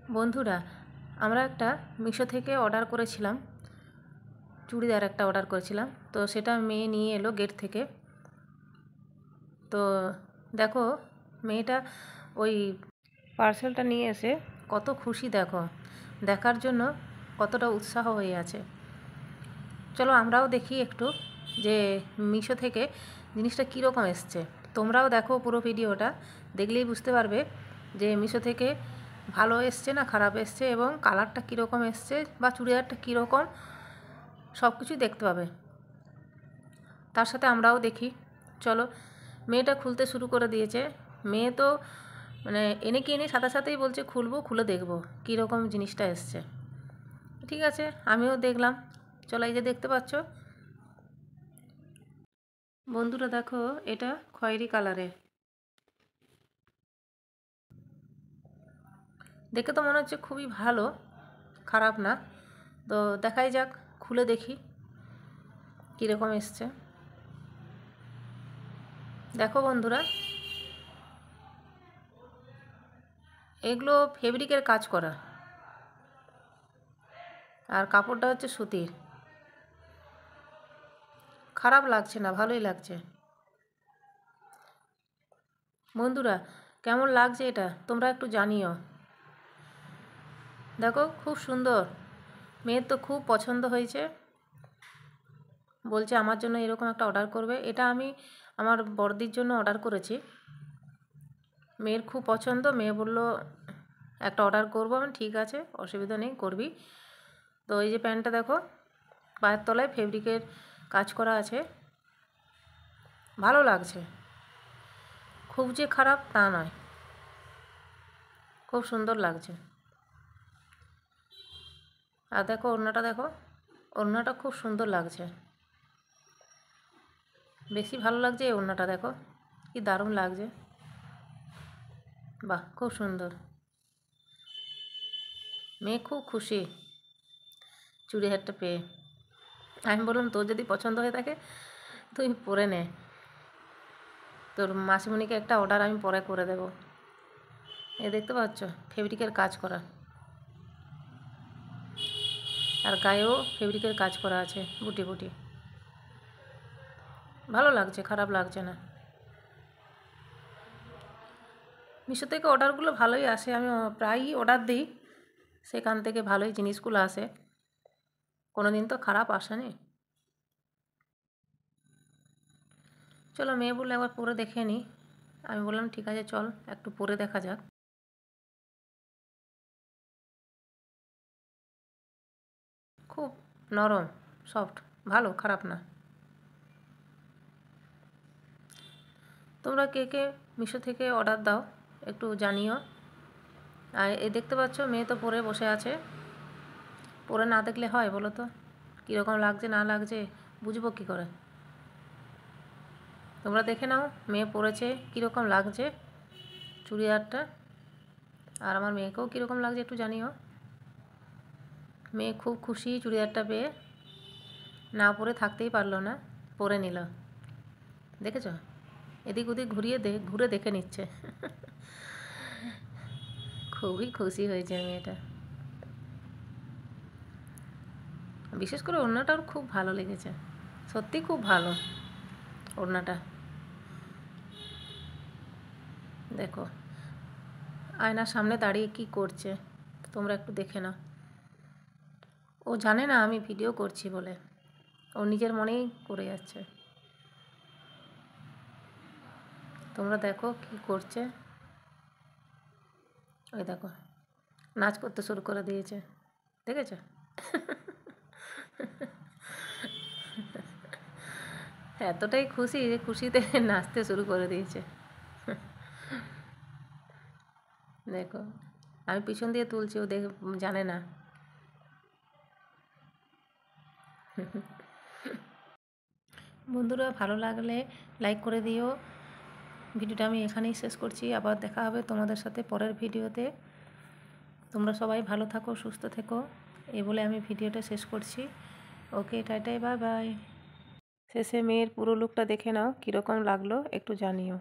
বন্ধুরা, আমরা একটা মিশো থেকে অর্ডার করেছিলাম, চুড়িদার একটা অর্ডার করেছিলাম। তো সেটা মেয়ে নিয়ে এলো গেট থেকে। তো দেখো, মেয়েটা ওই পার্সেলটা নিয়ে এসে কত খুশি দেখো, দেখার জন্য কতটা উৎসাহ হয়ে আছে। চলো আমরাও দেখি একটু যে মিশো থেকে জিনিসটা কীরকম এসছে। তোমরাও দেখো পুরো ভিডিওটা, দেখলেই বুঝতে পারবে যে মিশো থেকে ভালো এসছে না খারাপ এসছে, এবং কালারটা কীরকম এসছে বা চুড়িদারটা কীরকম, সব কিছুই দেখতে পাবে। তার সাথে আমরাও দেখি। চলো, মেয়েটা খুলতে শুরু করে দিয়েছে। মেয়ে তো মানে এনে সাথে সাথেই বলছে খুলবো, খুলে দেখবো কীরকম জিনিসটা এসছে। ঠিক আছে, আমিও দেখলাম। চলো, এই যে দেখতে পাচ্ছ বন্ধুরা, দেখো এটা খয়েরি কালারের। দেখে তো মনে হচ্ছে খুবই ভালো, খারাপ না। তো দেখাই যাক, খুলে দেখি কীরকম এসছে। দেখো বন্ধুরা, এগুলো ফেব্রিকের কাজ করা, আর কাপড়টা হচ্ছে সুতির। খারাপ লাগছে না, ভালোই লাগছে। বন্ধুরা, কেমন লাগছে এটা তোমরা একটু জানিও। দেখো, খুব সুন্দর। মেয়ের তো খুব পছন্দ হয়েছে, বলছে আমার জন্য এরকম একটা অর্ডার করবে। এটা আমি আমার বড়দির জন্য অর্ডার করেছি। মেয়ের খুব পছন্দ, মেয়ে বলল একটা অর্ডার করবো। আমি ঠিক আছে, অসুবিধা নেই, করবি। তো এই যে প্যান্টটা দেখো, পায়ের তলায় ফেব্রিকের কাজ করা আছে, ভালো লাগছে। খুব যে খারাপ তা নয়, খুব সুন্দর লাগছে। আর দেখো ওড়নাটা, দেখো ওড়নাটা খুব সুন্দর লাগছে। বেশি ভালো লাগছে এই ওড়নাটা, দেখো কি দারুণ লাগছে। বাহ, খুব সুন্দর। মেয়ে খুব খুশি চুড়িদারটা পেয়ে। আমি বললাম তোর যদি পছন্দ হয়ে থাকে তুই পরে নে, তোর মাসিমণিকে একটা অর্ডার আমি পরে করে দেবো। এ দেখতে পাচ্ছ, ফেব্রিকের কাজ করা, আর গায়েও ফেব্রিকের কাজ করা আছে বুটি বুটি। ভালো লাগছে, খারাপ লাগছে না। মিশো থেকে অর্ডারগুলো ভালোই আসে, আমি প্রায়ই অর্ডার দিই, সেখান থেকে ভালোই জিনিসগুলো আসে, কোনো দিন তো খারাপ আসেনি। চলো, মেয়ে বললে একবার পরে দেখে নিই। আমি বললাম ঠিক আছে, চল একটু পরে দেখা যাক। খুব নরম, সফট, ভালো, খারাপ না। তোমরা কে কে মিশো থেকে অর্ডার দাও একটু জানিও। আর এই দেখতে পাচ্ছ, মেয়ে তো পরে বসে আছে। পরে না দেখলে হয় বলো তো, কীরকম লাগছে না লাগছে বুঝবো কী করে। তোমরা দেখে নাও মেয়ে পরেছে কীরকম লাগছে চুড়িদারটা, আর আমার মেয়েকেও কীরকম লাগছে একটু জানিও। মেয়ে খুব খুশি চুড়িদারটা পেয়ে, না পরে থাকতেই পারলো না, পরে নিল। দেখেছ, এদিক ওদিক ঘুরে দেখে নিচ্ছে। খুবই খুশি হয়েছে মেয়েটা। বিশেষ করে ওড়নাটা ওর খুব ভালো লেগেছে, সত্যি খুব ভালো ওড়নাটা। দেখো আয়নার সামনে দাঁড়িয়ে কি করছে তোমরা একটু দেখে নাও। ও জানে না আমি ভিডিও করছি বলে, ও নিজের মনেই করে যাচ্ছে। তোমরা দেখো কি করছে, ওই দেখো নাচ করতে শুরু করে দিয়েছে, দেখেছো? এতটাই খুশি যে খুশিতে নাচতে শুরু করে দিয়েছে। দেখো, আমি পিছন দিয়ে তুলছি, ও দেখে জানে না। বন্ধুরা, ভালো লাগলে লাইক করে দিও। ভিডিওটা আমি এখানেই শেষ করছি, আবার দেখা হবে তোমাদের সাথে পরের ভিডিওতে। তোমরা সবাই ভালো থাকো, সুস্থ থেকো, এই বলে আমি ভিডিওটা শেষ করছি। ওকে, টাটাই, বাই বাই। শেষে মেয়ের পুরো লুকটা দেখে নাও কীরকম লাগলো একটু জানিও।